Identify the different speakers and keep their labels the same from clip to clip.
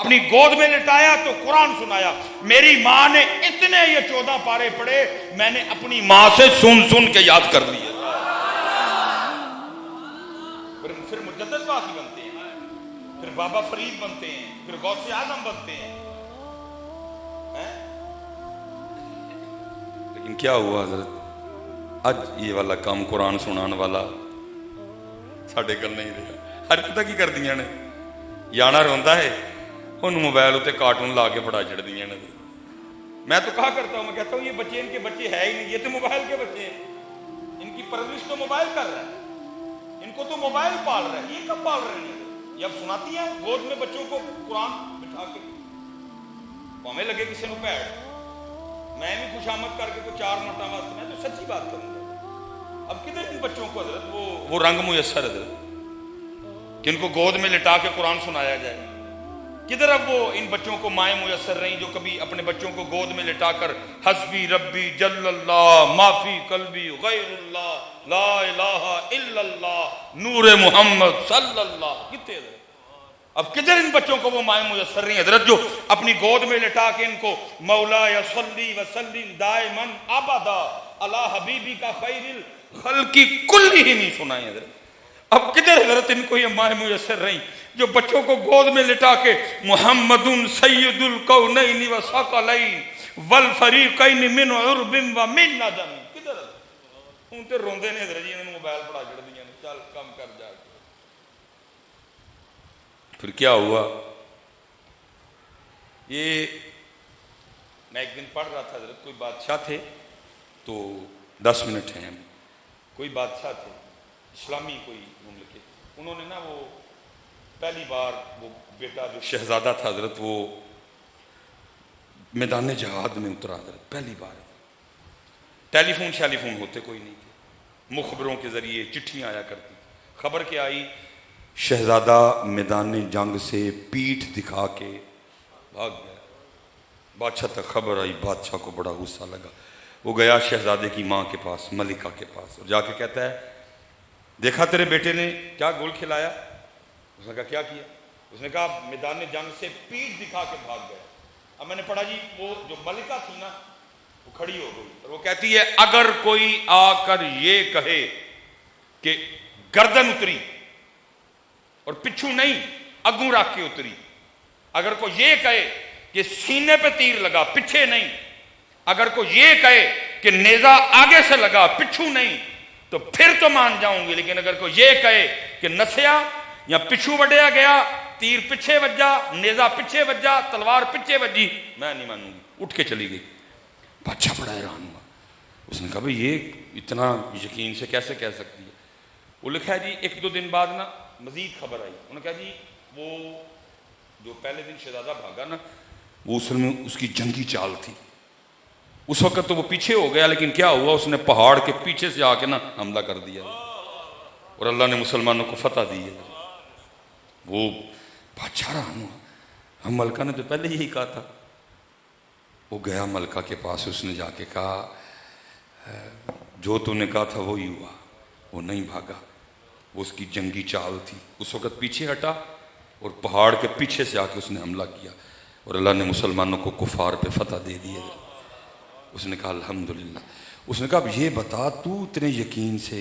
Speaker 1: अपनी गोद में लिटाया तो कुरान सुनाया। मेरी माँ ने इतने ये 14 पारे पढ़े, मैंने अपनी माँ से सुन सुन के याद कर लिए। फिर मुजद्दिद वासी बनते हैं, फिर बाबा फरीद बनते हैं, फिर गौसे आजम बनते हैं। लेकिन क्या हुआ हजरत, आज ये वाला काम कुरान सुनाने वाला साढ़े गल नहीं रहा। हर पता की कर दिया ने, याना रोंदा है उन मोबाइल उत्ते कार्टून ला के फड़ा छड़ दिया ने। मैं तो कहा करता हूँ, मैं कहता हूँ ये बच्चे इनके बच्चे है ही नहीं, ये तो मोबाइल के बच्चे हैं। इनकी परवरिश तो मोबाइल कर रहा है, इनको तो मोबाइल पाल रहा है। ये कब पाल रहे हैं? ये अब सुनाती है गोद में बच्चों को कुरान बिठा के, हमें लगे किसी को भैड़, मैं भी खुशामद करके कोई 4 नोटा वास्ते, मैं तो सच्ची बात करूंगा। अब किधर इन बच्चों को हजरत वो रंग मुयस्सर हजरत कि इनको गोद में लिटा के कुरान सुनाया जाए? किधर अब वो इन बच्चों को माएँ मुयस्सर रही जो कभी अपने बच्चों को गोद में लिटाकर हस्बी रब्बी जल्लल्लाह माफी कल्बी गैरुल्लाह ला इलाहा इल्लल्लाह नूरे मोहम्मद सल्लल्लाह, कितने अब किधर इन बच्चों को वो माएँ मुयस्सर रही हजरत जो अपनी गोद में लिटा के इनको मौला या सल्ली व सल्लिम दाइमन अबदा अला हबीबी का खैरिल खल्की कुल्ली ही नहीं सुनाई हजरत। अब किधर हजरत इनको ये माएँ मुयस्सर रही जो बच्चों को गोद में लिटा के मुहम्मदुन सय्यदुल कौनैनि व सकलैन वल फरीकैन मिन उर्बिन व मिन नदम। किधर हूं ते रोंदे ने हजरत जी, इन्होंने मोबाइल पड़ा छड़ दिया ने, चल कम कर जा। फिर क्या हुआ, ये मैं एक दिन पढ़ रहा था हजरत, कोई बादशाह थे, तो 10 मिनट हैं, कोई बादशाह थे इस्लामी कोई मुमलिकत, उन्होंने ना वो पहली बार वो बेटा जो शहजादा था हजरत वो मैदान जहाद में उतरा हजरत, पहली बार। टेलीफोन होते कोई नहीं थे, मुखबरों के जरिए चिट्ठियां आया करती। खबर क्या आई, शहजादा मैदान जंग से पीठ दिखा के भाग गया। बादशाह तक खबर आई, बादशाह को बड़ा गुस्सा लगा। वो गया शहजादे की माँ के पास, मलिका के पास, और जाके कहता है देखा तेरे बेटे ने क्या गोल खिलाया? उसने कहा क्या किया? उसने कहा मैदान जंग से पीठ दिखा के भाग गया। अब मैंने पढ़ा जी, वो जो मलिका थी ना वो खड़ी हो गई और वो कहती है अगर कोई आकर ये कहे कि गर्दन उतरी और पिछू नहीं अगू रख के उतरी, अगर कोई ये कहे कि सीने पे तीर लगा पीछे नहीं, अगर कोई ये कहे कि नेजा आगे से लगा पिछू नहीं, तो फिर तो मान जाऊंगी। लेकिन अगर कोई ये कहे कि नसिया या पिछू वड्या गया, तीर पीछे वज्जा, नेजा पीछे वज्जा, तलवार पीछे वज्जी, मैं नहीं मानूंगी। उठ के चली गई। बादशाह बड़ा हैरान हुआ, उसने कहा भाई ये इतना यकीन से कैसे कह सकती है? वो लिखा है जी 1-2 दिन बाद ना मजीद खबर आई, उन्होंने कहा जी वो जो पहले दिन शहजादा भागा ना वो उसमें उसकी जंगी चाल थी। उस वक्त तो वो पीछे हो गया, लेकिन क्या हुआ उसने पहाड़ के पीछे से आके ना हमला कर दिया और अल्लाह ने मुसलमानों को फतह दी है। वो बादशाह हैरान हुआ, हम मलका ने तो पहले यही कहा था। वो गया मलका के पास, उसने जाके कहा जो तूने कहा था वो ही हुआ, वो नहीं भागा, वो उसकी जंगी चाल थी। उस वक्त पीछे हटा और पहाड़ के पीछे से आके उसने हमला किया और अल्लाह ने मुसलमानों को कुफार पे फतह दे दी है। उसने कहा अल्हम्दुलिल्लाह। उसने कहा अब ये बता तू इतने यकीन से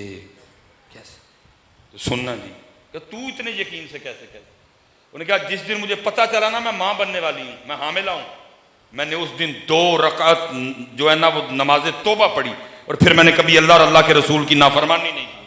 Speaker 1: कैसे? तो सुनना जी, कि तू इतने यकीन से कैसे कैसे? उन्होंने कहा जिस दिन मुझे पता चला ना मैं मां बनने वाली हूं, मैं हामिला हूं, मैंने उस दिन 2 रकात जो है ना वो नमाज तौबा पढ़ी और फिर मैंने कभी अल्लाह और अल्लाह के रसूल की नाफरमानी नहीं की।